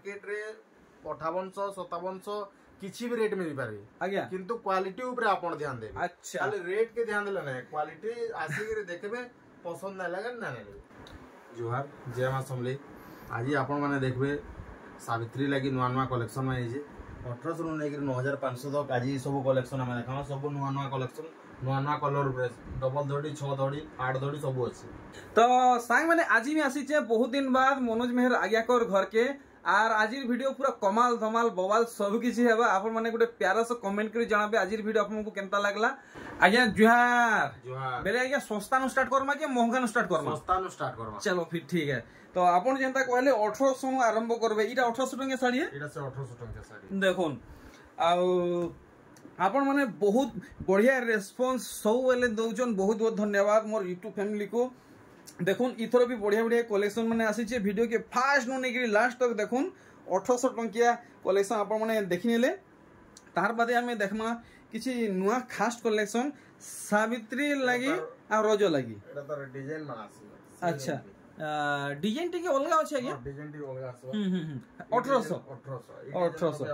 Market रे 5800-5700 किसी भी रेट मिल पारे आज्ञा किंतु क्वालिटी ऊपर आपण ध्यान देबे। अच्छा खाली रेट के ध्यान देले नहीं, क्वालिटी आसी के देखबे पसंद ना लगे ना नहीं। जुहार जय मां समले। आज आपण माने देखबे सावित्री लगी नुआ नुआ कलेक्शन में जे 1800 रु लेकर 9500 तक आज सब कलेक्शन में देखा सब नुआ नुआ कलेक्शन नुआ नुआ कलर डबल धड़ी 6 धड़ी 8 धड़ी सब अच्छे। तो सांग मैंने आज भी आसी बहुत दिन बाद मनोज मेहर आज्ञा कर घर के आर आज वीडियो पूरा कमाल धमाल बवाल सब किसी है आपण माने गोटे प्यारा से कमेंट करी जणाबे आज वीडियो आपन को केनता लागला। आज्ञा जुहार जुहार बेले आज्ञा सस्ता नु स्टार्ट करमा के महंगा नु स्टार्ट करमा? सस्ता नु स्टार्ट करमा। चलो फिर ठीक है। तो आपण जेंता कहले 1800 नु आरंभ करबे। इटा 1800 टंका साड़ी है, इटा से 1800 टंका साड़ी देखोन आपण माने बहुत बढ़िया रेस्पॉन्स सब वेले दउचन। बहुत बहुत धन्यवाद मोर यूट्यूब फैमिली को। देखुन इथर भी बढ़िया बढ़िया कलेक्शन मैंने आसी वीडियो के फास्ट नु नेकरी लास्ट तक देखुन 1800 टंकिया कलेक्शन आपण माने देखि नेले। तार बादे हमें देखमा किछि नुआ खास कलेक्शन सावित्री लागि आ रजो लागि। एटा तो डिजाइन बनासी। अच्छा डिजाइन टिके अलगा अछि आज्ञा? डिजाइन टिके अलगा आसबा। 1800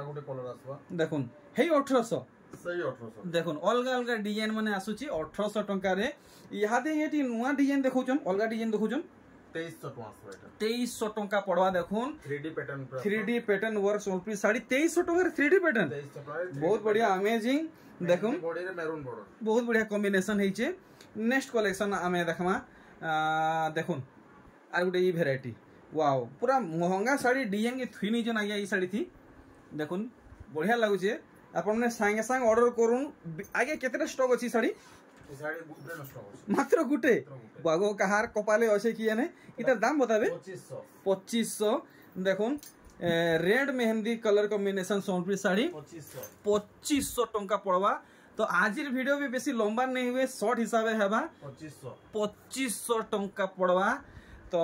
गोटे कलर आसबा। देखुन हे 1800 सही 1800 देखुन अलगा अलगा डिजाइन माने आसुची 1800 टंका रे। इहादे एटी नुआ डिजाइन देखौचन, अलगा डिजाइन देखौचन 2300 टंका आसबा। एटा 2300 टंका पड़वा। देखुन 3D पैटर्न वर्क सोलपी साड़ी 2300 टंका 3D पैटर्न बहुत बढ़िया अमेजिंग। देखुन बॉडी रे मैरून बॉर्डर बहुत बढ़िया कॉम्बिनेशन हेचे। नेक्स्ट कलेक्शन आमे देखमा देखुन are Gute E variety wow पूरा महंगा साड़ी डिजाइन के थुनी जन आगे ई साड़ी थी। देखुन बढ़िया लागुचे। आपण ने संगे संग ऑर्डर करूं। आगे केतेटा स्टॉक अछि साड़ी? साड़ी गुटे स्टॉक अछि मात्र गुटे। बागो कहार कपाले अछि कि ने इतर दाम बताबे? 2500 देखुन red mehndi colour combination Sonpuri sari 2500 टंका पड़वा। तो आज वीडियो भी बेसी लंबा नहीं हुए शॉर्ट हिसाब है 2500 टंका पड़वा। तो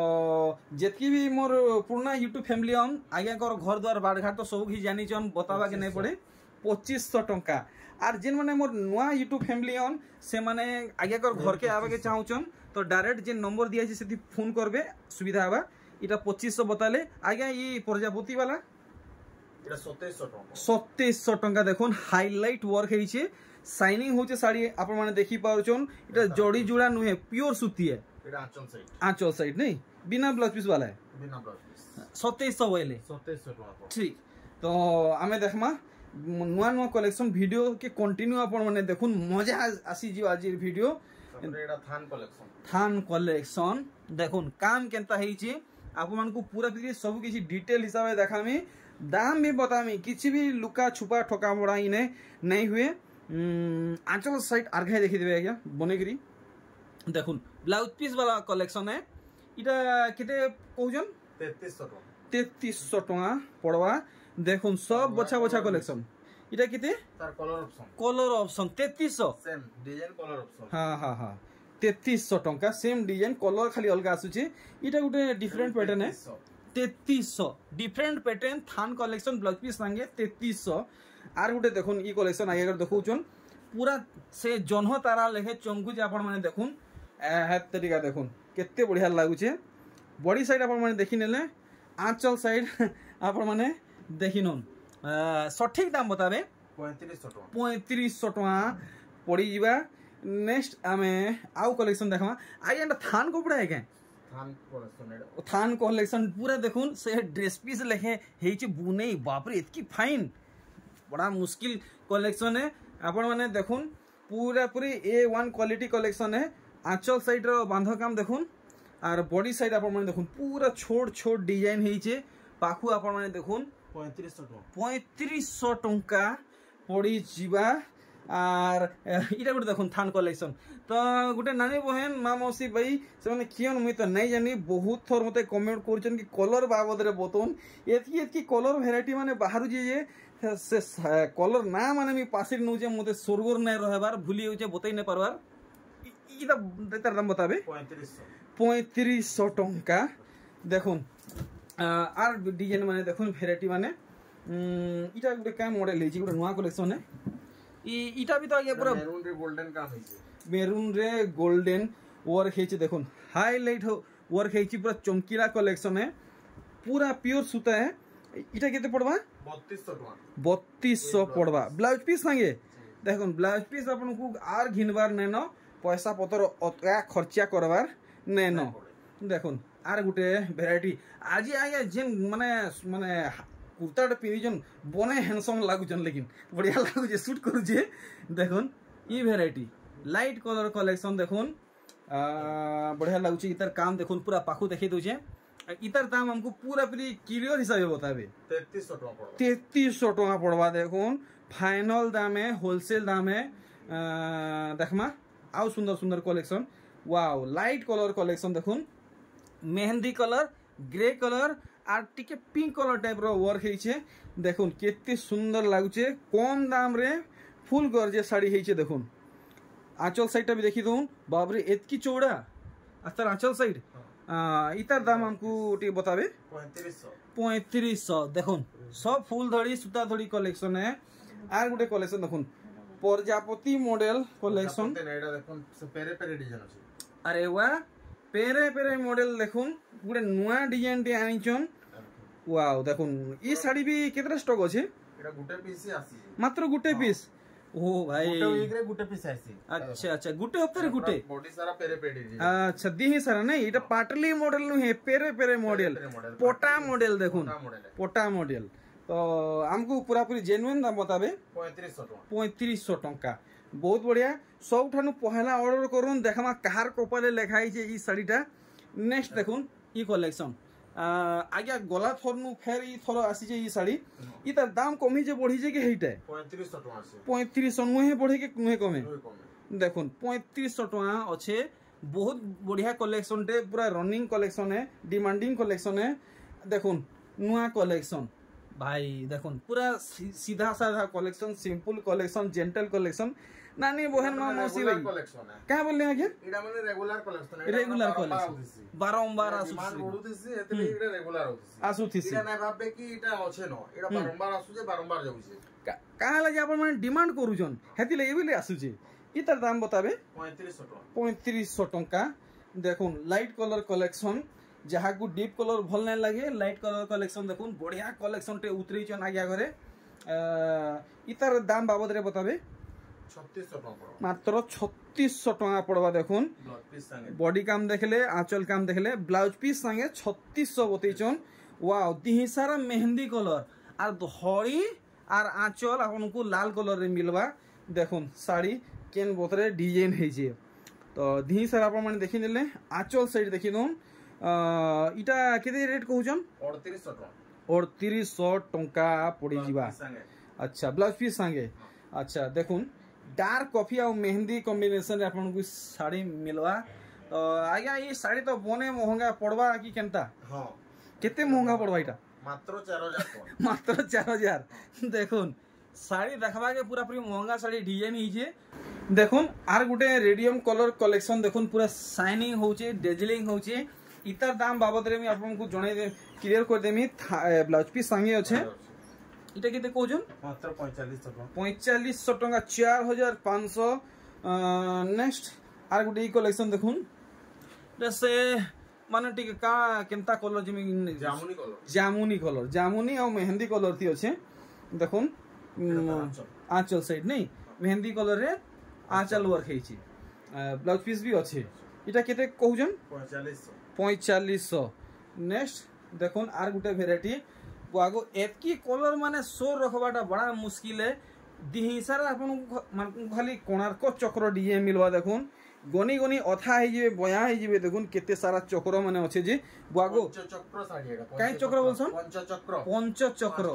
जेतकी भी मोर पुराना यूट्यूब फैमिली ऑन आगे कर घर द्वार बाड़घाट तो सब ही जानी चन बतावा के नहीं पड़े 2500 टंका। आर जिन माने मोर नुआ यूट्यूब फैमिली ऑन से माने आगे कर घर के आवे के चाहूचन तो डायरेक्ट जे नंबर दिया छै सेति फोन करबे सुविधा हवा। इटा 2500 बताले। आगे ई प्रजापति वाला इटा 2700 टंका 2700 टंका। देखुन हाईलाइट वर्क हेइछे शाइनिंग होचे साड़ी आपण माने देखि पाउचन। इटा जोड़ी जुड़ा नुहे प्योर सूती है। इटा आंचल साइड, आंचल साइड नहीं बिना ब्लाउज पीस वाला है। बिना ब्लाउज पीस 2700 वाले 2700 टंका। ठीक तो आमे देखमा नुआ नुआ कलेक्शन वीडियो के कंटिन्यू आपण माने देखुन मजा आसी जी आज वीडियो। एटा थान कलेक्शन देखुन काम केनता हेइछे आपन मन को पूरा फिर सब किसी डिटेल हिसाब से देखामी। दाम भी बतामी किसी भी लुका छुपा ठोका मोड़ा इने नहीं हुए। आंचल साइड आर्घाई देखि देबे आज्ञा बनेगिरी। देखुन ब्लाउज पीस वाला कलेक्शन है। इटा केते कहउजन 3300 टंका पड़वा। देखुन सब बछा बछा कलेक्शन। इटा केते तार colour option 3300 same design colour option. हां हां हां 3300 टंका सेम डिजाइन कलर खाली अलग आसुचे। इटा गुटे डिफरेंट पैटर्न है 3300 डिफरेंट पैटर्न थान कलेक्शन ब्लाउज पीस संगे 3300। आर गुटे देखुन ई कलेक्शन आगे कर देखौचन पूरा से जन्ह तारा लेखे चंगु जे आपण माने देखुन हेत तरीका देखुन केते बढ़िया लागुचे। बॉडी साइड आपण माने देखि नेले आंचल साइड आपण माने देखिनन। सठिक दाम बताबे 3500 टंका पड़ी जीवा। नेक्स्ट आमे आउ कलेक्शन देखमा। आई एंड थान कपड़ा है के थान कलेक्शन पूरा देखुन से ड्रेस पीस लेखे हेची बुने बाप रे इतकी फाइन बड़ा मुश्किल कलेक्शन है। आपण माने देखुन पूरा पूरी A1 क्वालिटी कलेक्शन है। आंचल साइड रो बांध काम देखुन आर बॉडी साइड आपण माने देखुन पूरा छोट छोट डिजाइन हेचे। पाखु आपण माने देखुन 3500 टंका पड़ी जीवा। आर इटा गुटे देखुन थान कलेक्शन। तो गुटे नानी बहन माँ मौसी भाई से माने कियन मुई तो नहीं जानी बहुत थर मते कमेंट करछन कि कलर बाबद रे बतौन एतकी एतकी कलर वैरायटी माने बाहर जे से कलर ना माने मी पासिर नउचे मते सरगोर नै रहबार भूली होचे बतै नै परबार। इटा तेतर दाम बताबे 3500 टंका। देखुन आर डिजाइन माने देखुन वैरायटी माने इटा गुटे का मॉडल हेची गुटे नवा कलेक्शन है। इटा भी तो आगे पूरा मेरून रे गोल्डन काम हेची। मेरून रे गोल्डन वर्क हेची देखुन हाईलाइट वर्क हेची पूरा चमकीला कलेक्शन है। पूरा प्योर सूता है এটা কেতে পড়বা 3200 টাকা 3200 পড়বা ব্লাউজ পিস সাঙ্গে দেখুন ব্লাউজ পিস আপনাকে আর ঘিনবার নেন পয়সা পতর অতকা খরচা করবার নেন দেখুন আর গোটে ভ্যারাইটি আজি আজ্ঞা যেন মানে মানে কুর্তাটা পিঁধিছন বনে হ্যান্ডসম লাগুছন লেকিন বঢ়িয়া লাগুছে শুট করুছে দেখুন ই ভ্যারাইটি লাইট কলর কলেকশন দেখুন बढ़िया लगुच इतार काम देखुन पूरा पाखु देखी दौचे इतार दाम हमको पूरा पूरी क्लियर हिसाब से बताबे 3300 टका पड़वा देखुन फाइनल दाम है होलसेल दाम है देखमा आउ सुंदर सुंदर collection wow light colour collection देखुन मेहंदी कलर ग्रे कलर आर टिके पिंक कलर टाइप रो वर्क हेइछे देखुन केते सुंदर लागुचे कम दाम रे फुल गरजे साड़ी हेइछे देखुन आंचल साइड भी देखी दून बाबरे एतकी चौड़ा अस्तर आंचल साइड इतार दाम हमको टी बताबे 3500 देखुन सब फूल धड़ी सूता धड़ी कलेक्शन है आर गुटे कलेक्शन देखुन प्रजापति मॉडल कलेक्शन देखुन पेरे पेरे डिजाइन अछि अरे वाह पेरे पेरे मॉडल देखुन गुटे नुआ डिजाइन टे आनिचन वाओ देखुन ई साड़ी भी केतरा स्टॉक अछि एटा गुटे पीस आसी मात्र गुटे पीस ओ भाई गुटे पीस आसी अच्छा अच्छा गुटे हफ्ते गुटे बॉडी सारा पेरे पेरे अच्छा दिही सारा नहीं एटा पाटली मॉडल नु है पेरे पेरे मॉडल पोटा मॉडल देखुन पोटा मॉडल तो हमको पूरा पूरी जेन्युइन दाम बताबे 3500 टका बहुत बढ़िया सब ठानु पहला ऑर्डर करूँ देखमा कहार कपाले लिखाई जे ई साड़ीटा नेक्स्ट देखुन ई कलेक्शन आज्ञा गला थर नु फेर ई थर आसी जे ई साड़ी ई तार दाम कमी जे बढ़ी जे के हेइटा 3500 टका आसी 3500 नुहे बढ़े के नुहे कमे देखुन 3500 टका अच्छे बहुत बढ़िया कलेक्शन टे पूरा रनिंग कलेक्शन है डिमांडिंग कलेक्शन है देखुन नुआ कलेक्शन भाई देखुन पूरा सीधा साधा collection simple collection gentle collection नानी बहन मां मौसी भाई कलेक्शन है क्या बोलले आगे एडा माने रेगुलर कलेक्शन बारंबार मान रोडुथिसी एतले एडा रेगुलर होथिसी आसुथिसी एडा ना भाबे कि एडा अछि न एडा बारंबार आसु जे बारंबार जाउछे काहे लागि आपण माने डिमांड करूछन हेति लागि एबिले आसुछे इतर दाम बताबे 3500 टका देखुन लाइट कलर कलेक्शन जहाँ को डीप कलर भल नहीं लगे लाइट कलर कलेक्शन देखुन बढ़िया कलेक्शन टे उतरी चन आज्ञा घरे इतर दाम बाबद रे बताबे 3600 टका मात्र 3600 टका पड़वा देखुन बॉडी काम देखले आंचल काम देखले ब्लाउज पीस संगे 3600 बतैचन वाओ दिही सारा मेहंदी कलर आर धड़ी आर आंचल आपनको लाल कलर रे मिलवा देखुन साड़ी केन बोतरे डिजाइन है जे तो दिही सारा आपण माने देखि नेले आंचल साइड देखि दोन इटा केते रेट कहउचन 3800 टका पड़ी जीवा अच्छा ब्लाउज पीस संगे अच्छा देखुन डार्क कॉफी और मेहंदी कॉम्बिनेशन रे आपन को साड़ी मिलवा तो आज्ञा ये साड़ी तो बने महंगा पड़वा कि केनता हां केते महंगा पड़वा इटा मात्र 4000 मात्र 4000 देखुन साड़ी देखबा के पूरा पूरी महंगा साड़ी डिजाइन ही जे देखुन are Gute radium colour collection देखुन पूरा शाइनिंग होचे डेजलिंग होचे इतर दाम बाबद रे मी आपनको जणे क्लियर कर देमी ब्लाउज पीस संगे अच्छे इटा केते कहउछन मात्र 4500 टका 4500 टका 4500 नेक्स्ट आर गुटे कलेक्शन देखुन जैसे माने टिके का केनता कलर जिमी जामुनी और मेहंदी कलर थी अच्छे देखुन आंचल साइड नहीं मेहंदी कलर रे आंचल वर्क हेछि ब्लाउज पीस भी अच्छे इटा केते कहउछन 4500 नेक्स्ट देखुन आर गुटे वेराइटी आगो एतकी कलर माने सो रखबाटा बड़ा मुश्किल है दिही सारा आपन खाली कोणार्क चक्र डिजाइन मिलवा देखुन गनी गनी अथा हे जे बया हे जे देखुन केते सारा चक्र माने अछि जे बागो चक्र साड़ी एटा काई चक्र बोलछन पंच चक्र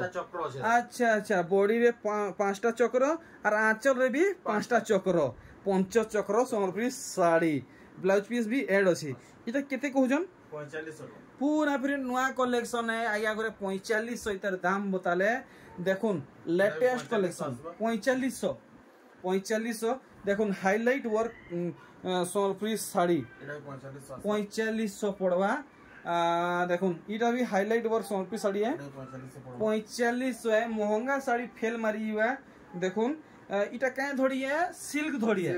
अच्छा अच्छा बॉडी रे पांचटा चक्र और आंचल रे भी पांचटा चक्र पंच चक्र समर्पित साड़ी ब्लाउज पीस भी ऐड अछि इटा केते कहउजन 4500 पूरा फिर नुआ कलेक्शन है आया करे 4500 इतर दाम बताले देखुन लेटेस्ट कलेक्शन 4500 देखुन हाईलाइट वर्क सोलफ्री साड़ी 4500 पड़वा देखुन इटा भी हाईलाइट वर्क सोलफ्री साड़ी है 4500 है महंगा साड़ी फेल मारी हुआ देखुन इटा क्या धड़ी है सिल्क धड़ी है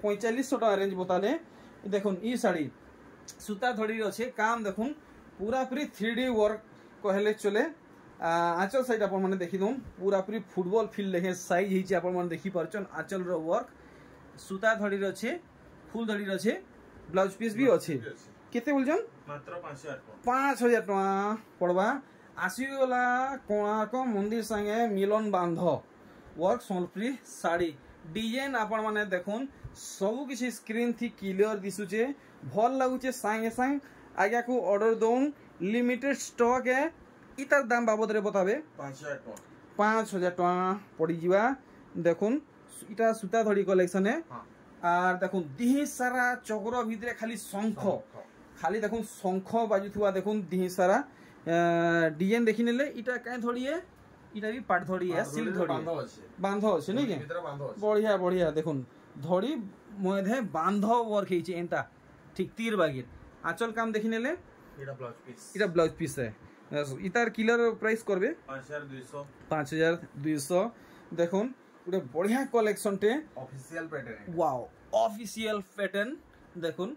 4500 टका रेंज बताले देखुन ई साड़ी सूता धड़ी अच्छे काम देखुन पूरा पूरी 3D वर्क कहले चले आंचल साइड आपण माने देखि दउन पूरा पूरी फुटबॉल फील्ड लेखे साइज हिची आपण माने देखि परचन आंचल रो वर्क सूता धड़ी रो छे फुल धड़ी रो छे ब्लाउज पीस भी अच्छे केते बोलजन मात्र 5000 टका पड़वा आसी गला कोणार्क मंदिर संगे मिलन बांध वर्क सोनपुरी साड़ी डिजाइन आपण माने देखुन सब किसी स्क्रीन थी क्लियर दिसुचे भल लागुचे संगे संग आज्ञा को ऑर्डर दउन लिमिटेड स्टॉक है इतार दाम बाबद रे बताबे 5000 टका पड़ी जीवा देखुन इटा सूता धड़ी कलेक्शन है आर देखुन दिही सारा चक्र भितरे खाली शंख खाली देखुन शंख बाजुथुवा देखुन दिही सारा डिजाइन देखि नेले इटा काई धड़ी है इटा भी पाट धड़ी है सिल्क धड़ी बांध अछि नै के बढ़िया बढ़िया देखुन धड़ी मधे बांध वर्क हेछि एंता ठीक तीर बागिर आंचल काम देखि नेले इटा ब्लाउज पीस है इतार किलर प्राइस करबे 5200 देखुन गोटे बढ़िया कलेक्शन टे official pattern wow official pattern देखुन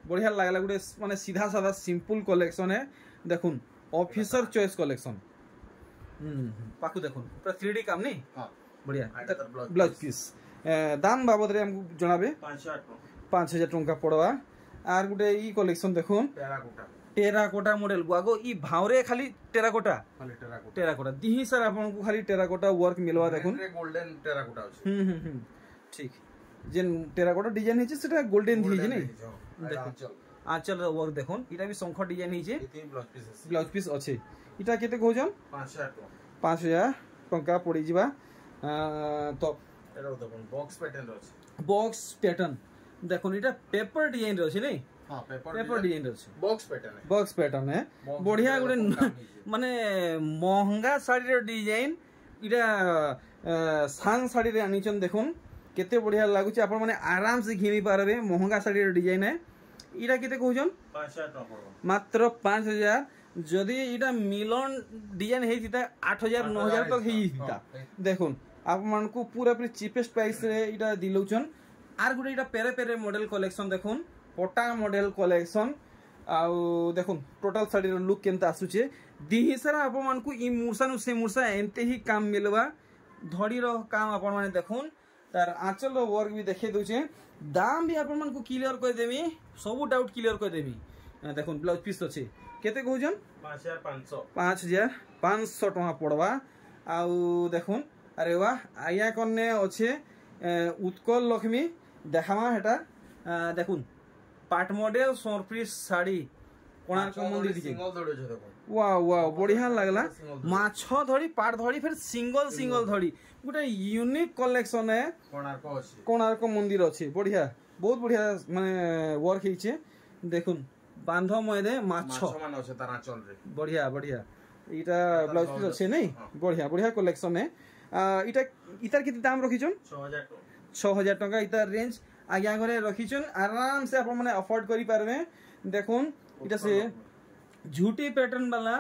बढ़िया लागला गोटे माने सीधा साधा सिंपल कलेक्शन है देखुन ऑफिसर चॉइस कलेक्शन पाकु देखुन पूरा 3D काम नहीं हां बढ़िया ब्लाउज पीस दाम बाबद रे हमको जणाबे 5000 टका पड़वा आर गोटे ई कलेक्शन देखुन टेराकोटा मॉडल गुआगो ई भावरे खाली टेराकोटा दिही सर आपन को खाली टेराकोटा वर्क मिलवा देखुन गोल्डन टेराकोटा अछि ठीक जेन टेराकोटा डिजाइन हिचे सेटा गोल्डन हिजे नै देखुन आंचल वर्क देखुन इटा भी शंख डिजाइन हिचे ब्लाउज पीस अछि इटा केते कहजन 5000 टका पड़ी जिबा तो एटा देखुन बॉक्स पैटर्न देखुन इटा पेपर डिजाइन रो अछि नै हां पेपर डिजाइन रो अछि बॉक्स पैटर्न है बढ़िया गुडे माने महंगा साड़ी रो डिजाइन इटा सान साड़ी रे आनिचन देखुन केते बढ़िया लागु छै आपण माने आराम से घिनी पारबे महंगा साड़ी रो डिजाइन है इटा केते कहजन 5000 टका मात्र 5000 जदी इटा मिलन डिजाइन हेतिता 8000 9000 तक हेतिता देखुन आप मन को पूरा पूरी चीपेस्ट प्राइस रे इटा दिलौचन आर गुडे इटा पेरे पेरे मॉडल कलेक्शन देखुन पटा मॉडल कलेक्शन आउ देखुन टोटल साड़ी रो लुक केनता आसुचे दिही सारा आप मन को ई मुरसा नु से मुरसा एंते ही काम मिलवा धड़ी रो काम आपण माने देखुन तार आंचल रो वर्क भी देखे दोचे दाम भी आपण मन को क्लियर कर देबी सब डाउट क्लियर कर देबी देखुन ब्लाउज पीस अछि केते कहजन 5500 टका पड़वा आउ देखुन अरे वाह आया कन्ने अच्छे उत्कल लक्ष्मी देखामा हेटा देखुन पाट मॉडल सोनपुरी साड़ी कोणार्क मंदिर सिंगल धड़ी छ देखो वाह वाह बढ़िया लागला माछ धड़ी पाट धड़ी फिर सिंगल धड़ी गोटे यूनिक कलेक्शन है कोणार्क मंदिर अछि बढ़िया बहुत बढ़िया माने वर्क हिचे देखुन बांध मयदे माछ मान अछि तारा चल रे बढ़िया बढ़िया इटा ब्लाउज पीस अछि नै बढ़िया बढ़िया कलेक्शन है इटा इतार किती दाम रखिछन 6000 टका इतार रेंज आज्ञा घरे रखिछन आराम से आपण माने अफोर्ड करि पारबे देखुन इटा से झूठी पैटर्न वाला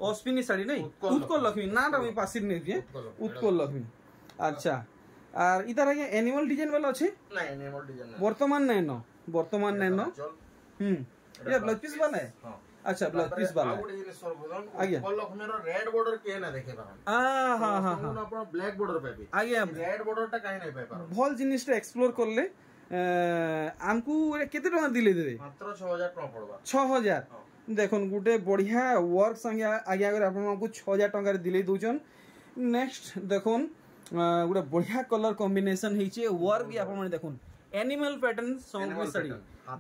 ओस्पिनी साड़ी नहीं उत्कल लक्ष्मी ना रमी पासिर नै जे उत्कल लक्ष्मी अच्छा आर इतार आगे एनिमल डिजाइन वाला अछि ना एनिमल डिजाइन वर्तमान नै न ये ब्लाउज पीस वाला है हां अच्छा ब्लाउज पीस वाला आगे लक्ष्मी रो रेड बॉर्डर के ना देखे पारन हां हां हां अपन ब्लैक बॉर्डर पे आगे रेड बॉर्डर टा काहे नै पाइ पारन भल जिनिस टा एक्सप्लोर करले आमकू केते टका दिले देबे मात्र 6000 टका पड़बा 6000 देखुन गुटे बढ़िया वर्क संगे आगे अगर आपण हमकू 6000 टका दिले दोचन नेक्स्ट देखुन गुटे बढ़िया कलर कॉम्बिनेशन हिचे वर्क भी आपण माने देखुन animal pattern Sonpuri sari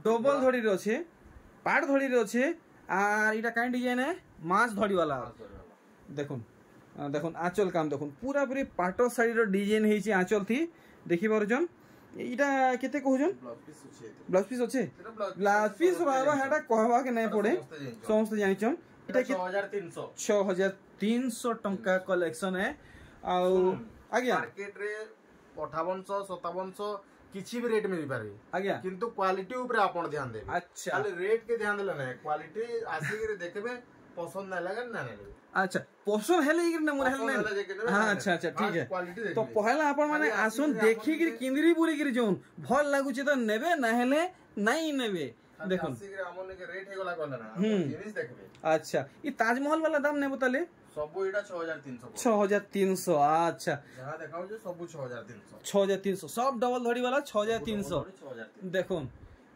double धड़ी रे छे पाट धड़ी रे छे आर इटा काइन डिजाइन है माछ धड़ी वाला देखुन देखुन आंचल काम देखुन पूरा पूरी पाटो साड़ी रो डिजाइन हिचे आंचल थी देखि परजन इटा केते कहजन ब्लाउज पीस अछि ब्लाउज पीस बाबा हेटा कहबा के नै पड़े समस्त जानिचन इटा 6300 टंका कलेक्शन है आ आज्ञा मार्केट रे 5800 5700 किछि भी रेट मिल पारे आज्ञा किंतु क्वालिटी ऊपर आपण ध्यान दे अच्छा खाली रेट के ध्यान देला नै क्वालिटी आसी के देखबे पसंद ना लगे ना ना अच्छा पसंद हेले कि ना मोर हेले हां अच्छा अच्छा ठीक है तो पहला आपण माने आसुन देखि कि किंदरी बुली कि जोन भल लागु छ तो नेबे ना हेले नहीं नेबे দেখুন ଆସିକିରି ଆମର ନିକେ ରେଟ୍ ହେଇଗଲା କହିଲେ ନା ଜିନିଷ দেখবে আচ্ছা ই তাজমহল वाला দাম নেব তাহলে ସବୁ ଏଇଟା 6300 6300 আচ্ছা ଯାହା দেখাଉଛି ସବୁ 6300 6300 সব ডবল ধড়ি वाला 6300 দেখুন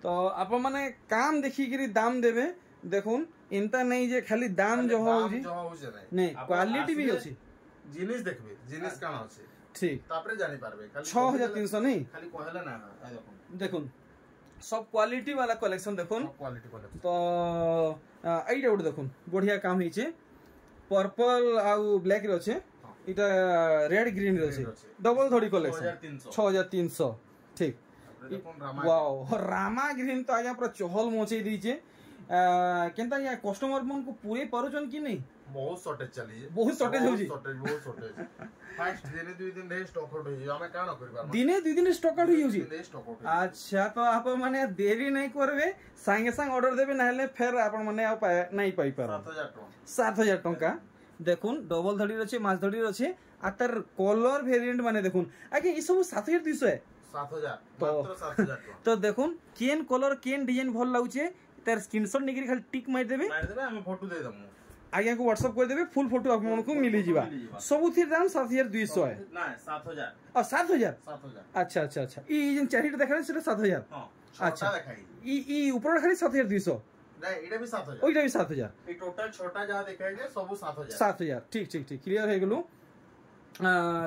তো আপন মানে কাম দেখিকিরি দাম দেবে দেখুন এন্তা নাই যে খালি দাম যহ হউজি নাই কোয়ালিটি भी আছে জিনিস দেখবে জিনিস কাম আছে ঠিক তারপরে জানি পারবে খালি 6300 নাই খালি কইলে না এই দেখুন দেখুন সব কোয়ালিটি वाला कलेक्शन দেখুন কোয়ালিটি কলেকশন তো এইটা ওটা দেখুন বঢ়িয়া কাম হইছে पर्पल आउ ब्लैक रे আছে এটা রেড গ্রিন রে আছে ডবল ধড়ি কলেকশন 6300 ঠিক वाओ रामा ग्रीन तो आज्ञा पूरा चहल मचई दीचे केनता या कस्टमर मन को पूरे परोजन की नहीं बहुत शॉर्टेज चली बहुत शॉर्टेज हो जी बहुत शॉर्टेज फास्ट दिने 2 दिन रे स्टॉक आउट होई हमें काना करबा दिने 2 दिन स्टॉक आउट होई जी स्टॉक आउट अच्छा तो आप माने देरी नहीं करबे संगे संग ऑर्डर देबे नाले फिर आपण माने नहीं पाई पार 7000 टंका देखुन डबल धड़ी रछे माछ धड़ी रछे आ तार कलर वेरिएंट माने देखुन आगे ई सब 7200 है 7000 मात्र 7000 तो देखुन केन कलर केन डिजाइन भल लागुचे तार स्क्रीनशॉट निकरी खाली टिक मार देबे हम फोटो दे दमु आगे को व्हाट्सएप कर देबे फुल फोटो आप मन को मिली जीवा सब थी दाम 7200 है ना 7000 और 7000 अच्छा अच्छा अच्छा ई जन चारिटा देखा सेटा 7000 हां अच्छा देखाई ई ऊपर खाली 7200 ना एटा भी 7000 ओइटा भी 7000 ई टोटल छोटा जा देखाई जे सब 7000 7000 ठीक ठीक ठीक क्लियर हो गेलु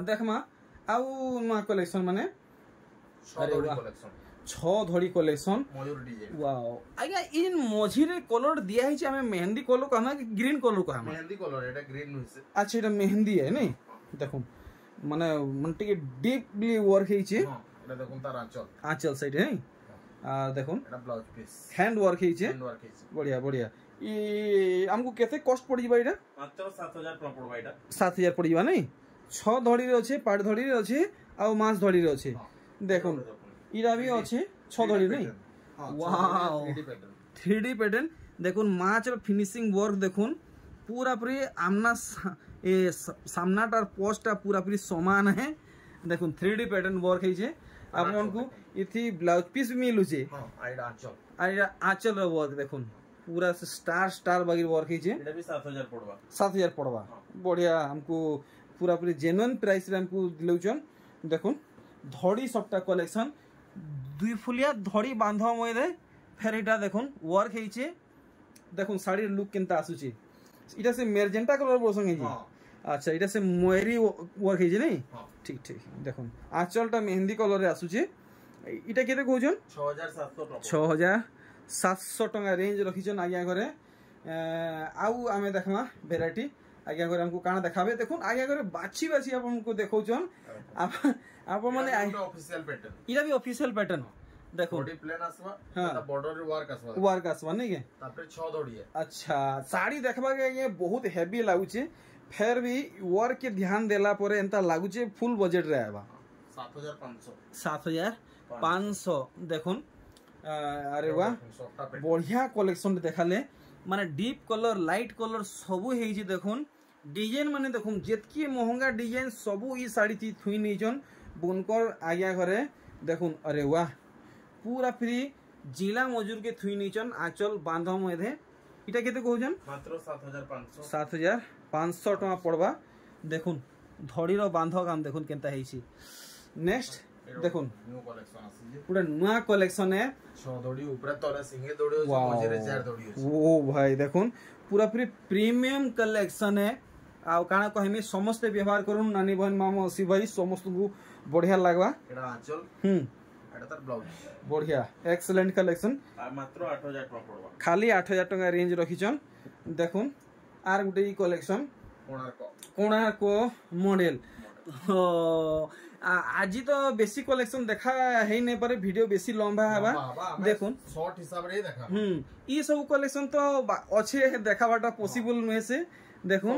देखमा आउ मा कलेक्शन माने अरे कलेक्शन 6 धड़ी कलेक्शन मयूर डिजाइन वाओ आज्ञा इन मझिरे कलर दिया है हमें मेहंदी कलर कहना कि ग्रीन कलर कहना मेहंदी कलर एटा ग्रीन होइसे अच्छा एटा मेहंदी है नहीं देखो माने मन टिके डीपली वर्क हेछि हां एटा देखुन तार आंचल साइड है देखो एटा ब्लाउज पीस हैंड वर्क हेछि बढ़िया बढ़िया ई हमको केते कॉस्ट पड़ी बा एटा मात्र 7000 पड़बा एटा 7000 पड़ीबा नहीं 6 धड़ी रे अछि 5 धड़ी रे अछि आ मास धड़ी रे अछि देखो इरा भी अच्छे 6 धड़ी नहीं वाओ 3D पैटर्न देखुन माच फिनिशिंग वर्क देखुन पूरा पूरी आमना ए सामनाटार पोस्टटा पूरा पूरी समान है देखुन 3D पैटर्न वर्क है जे आपन को इथि ब्लाउज पीस मिलु जे हां आइडा आंचल रे वर्क देखुन पूरा स्टार स्टार बगिर वर्क है जे एटा भी 7000 पड़बा 7000 पड़बा बढ़िया हमको पूरा पूरी जेन्युइन प्राइस रे हमको दिलौचन देखुन धड़ी सबटा कलेक्शन दुई फुलिया धड़ी बांध मयदे फेर एटा देखुन वर्क हेइचे देखुन साड़ी लुक केनता आसुची इटा से मेजेंटा कलर बोसन हेजी अच्छा इटा से मोयरी वर्क हेजी नहीं ठीक ठीक देखुन आंचलटा मेहंदी कलर रे आसुची इटा केते कहउछन 6700 टका रेंज रखिछन आज्ञा घरे आउ आमे देखमा वैरायटी आज्ञा घरे हमको काना देखाबे देखुन आज्ञा घरे बाछी बाछी आपनको देखौछन आप माने ऑफिशियल पैटर्न इरा भी ऑफिशियल पैटर्न देखो बॉडी प्लेन आसवा ता बॉर्डर रे वर्क आसवा नहीं के तापर 6 धड़ी है अच्छा साड़ी देखबा के ये बहुत हेवी लागुचे फिर भी वर्क के ध्यान देला परे एंता लागुचे फुल बजट रे आबा 7500 देखुन अरे वाह बढ़िया कलेक्शन देखाले माने डीप कलर लाइट कलर सब हेई जे देखुन डिजाइन माने देखुन जेतकी महंगा डिजाइन सब ई साड़ी थी थुई नैजन बुनकर आज्ञा घरे देखुन अरे वाह पूरा फ्री जिला मजूर के थुई नैचन आंचल बांध मधे इटा केते कहउजन मात्र 7500 7500 टका पड़बा देखुन धड़ी रो बांध काम देखुन केनता हेछि नेक्स्ट देखुन न्यू कलेक्शन आसी पूरा नया कलेक्शन है 6 धड़ी ऊपर तोरे सिंगल धड़ी हो मझे रे 4 धड़ी हो ओ भाई देखुन पूरा फ्री प्रीमियम कलेक्शन है आ काना कहमी समस्त व्यवहार करूँ नानी बहन मामा असी भाई समस्त को बढ़िया लगवा एटा आंचल एटा तार ब्लाउज बढ़िया एक्सीलेंट कलेक्शन मात्र 8000 टका पड़बा खाली 8000 टका रेंज रखिछन देखुन are Gute E collection Konark model आज तो बेसी कलेक्शन देखा है नहीं पारे वीडियो बेसी लंबा हवा देखुन शॉर्ट हिसाब रे देखा ई सब कलेक्शन तो अच्छे देखाबाटा पॉसिबल नहे से देखो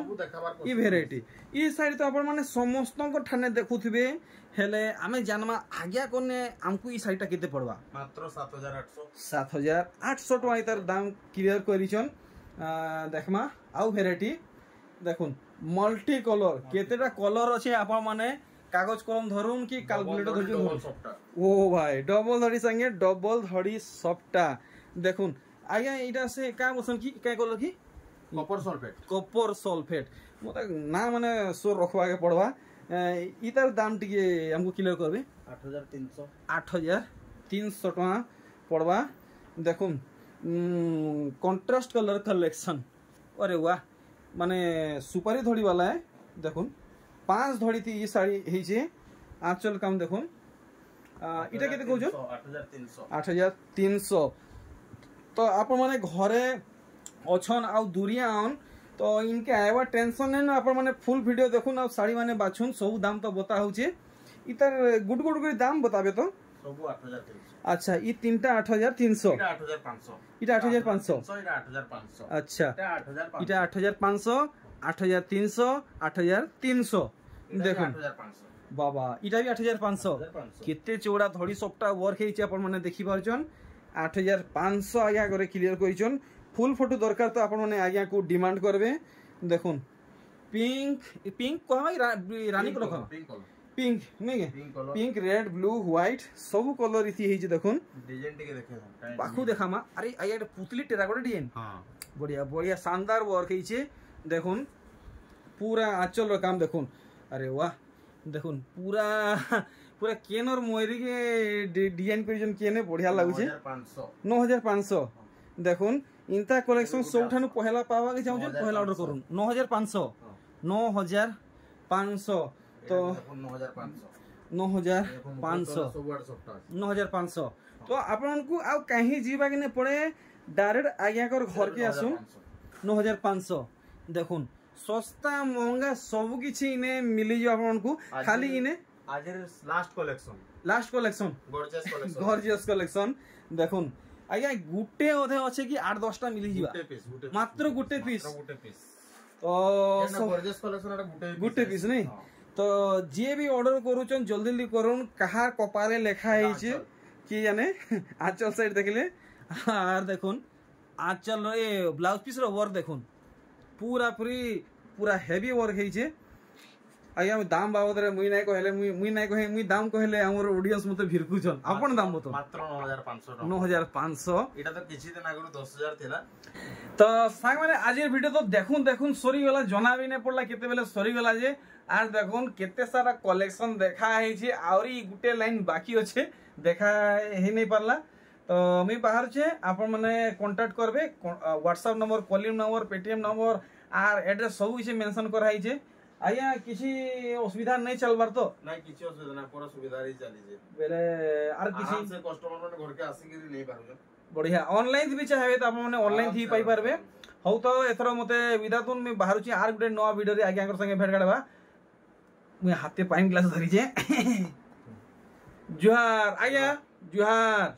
ई वेराइटी ई साइड तो आपण माने समस्त को ठाने देखुथिबे हेले आमे जानमा आज्ञा कोने हमको ई साइडटा केते पड़बा मात्र 7800 टका इतर दाम क्लियर करिछन देखमा आउ वेराइटी देखुन मल्टी कलर केतेटा कलर अछि आपण माने कागज कलम धरुन की कैलकुलेटर धरजो ओ भाई डबल धड़ी संगे डबल धड़ी सबटा देखुन आज्ञा यहाँ से क्या बोसन की क्या कलर की कपर सल्फेट मत ना माने सोर रखवा के पड़वा इतार दाम टिके हमको क्लियर करबे 8300 टका पड़वा देखुन कंट्रास्ट कलर कलेक्शन अरे वाह माने सुपारी धड़ी वाला है देखुन 5 धड़ी थी ये साड़ी है जे आंचल काम देखुन इटा केते कहजो 8300 तो आप माने घरे अछन आ दूरिया आन तो इनके आएबा टेंशन है ना आप माने फुल वीडियो देखुन आ साड़ी माने बाछुन सब दाम तो बता होचे इतर गुड गुड कर दाम बताबे तो सब 8300 अच्छा ये तीनटा 8300 इटा 8500 इटा 8500 इटा 8500 अच्छा इटा 8500 इटा 8500 8300 देखो 8500 बाबा इटा भी 8500 केते चौड़ा धड़ी सबटा वर्क हेचे अपन माने देखि पारछन 8500 आज्ञा करे क्लियर करिछन फुल फोटो दरकार तो अपन माने आज्ञा को डिमांड करबे देखुन पिंक कहबा रानी कलर पिंक नहीं पिंक रेड ब्लू व्हाइट सब कलर इति हेजे देखुन डिजाइन टिके देखे पाखु देखामा अरे आया पुतली टेराकोटा डिजाइन हां बढ़िया बढ़िया शानदार वर्क हेचे देखुन पूरा आंचल रो काम देखुन अरे वाह देखुन पूरा पूरा केनर मोयरी के डिजाइन करिजन केने बढ़िया लागु छे 9500 देखुन इंता कलेक्शन सबठानु पहला पावा के चाहू पहला ऑर्डर करूँ 9500 तो 9500 तो आपन को आ कहीं जीवा के ने पड़े डायरेक्ट आज्ञा कर घर के आसुन 9500 देखुन सस्ता महंगा सब किछि इने मिली जो आपन को खाली इने आज लास्ट कलेक्शन गॉर्जियस कलेक्शन देखुन आज्ञा गुटे ओधे अछि कि 8-10 टा मिली जीवा मात्र गुटे पीस तो गॉर्जियस कलेक्शन गुटे पीस नहीं तो जे भी ऑर्डर करूचन जल्दी जल्दी करूँ कहा कपारे लेखा है कि जाने आंचल साइड देखले आर देखुन आंचल रे ब्लाउज पीस रो वर्क देखुन पूरा हेवी वर्क है आज्ञा दाम बाबद रे मुई नाही कहले मुई नाही कहे मुई दाम कहले हमर ऑडियंस मते भिरकुचन आपण दाम बतो मात्र 9500 एटा तो किछि दिन आगु 10000 थिला तो सांग माने आज वीडियो तो देखुन सरी गला जना भी नै पड़ला केते बेले सरी गला जे आर देखुन केते सारा कलेक्शन देखा है छे आउरी गुटे लाइन बाकी अछि देखा हे नै परला तो मी बाहर छे आपण माने कांटेक्ट करबे WhatsApp number calling number Paytm number आर एड्रेस सब किछि मेंशन कर है छे आया किसी असुविधा नहीं चलबार तो नहीं किसी असुविधा ना पूरा सुविधा रे चली जे बेले आर किसी से कस्टमर माने घर के आसी के नहीं पारबे बढ़िया ऑनलाइन भी चाहे तो आप माने ऑनलाइन थी पाई परबे हौ तो एथरो मते विदातुन में बाहर छी आर गुटे नवा वीडियो रे आज्ञा कर संगे भेट गाडबा मैं हाथे पाइन ग्लास धरी जे जोहार आज्ञा जोहार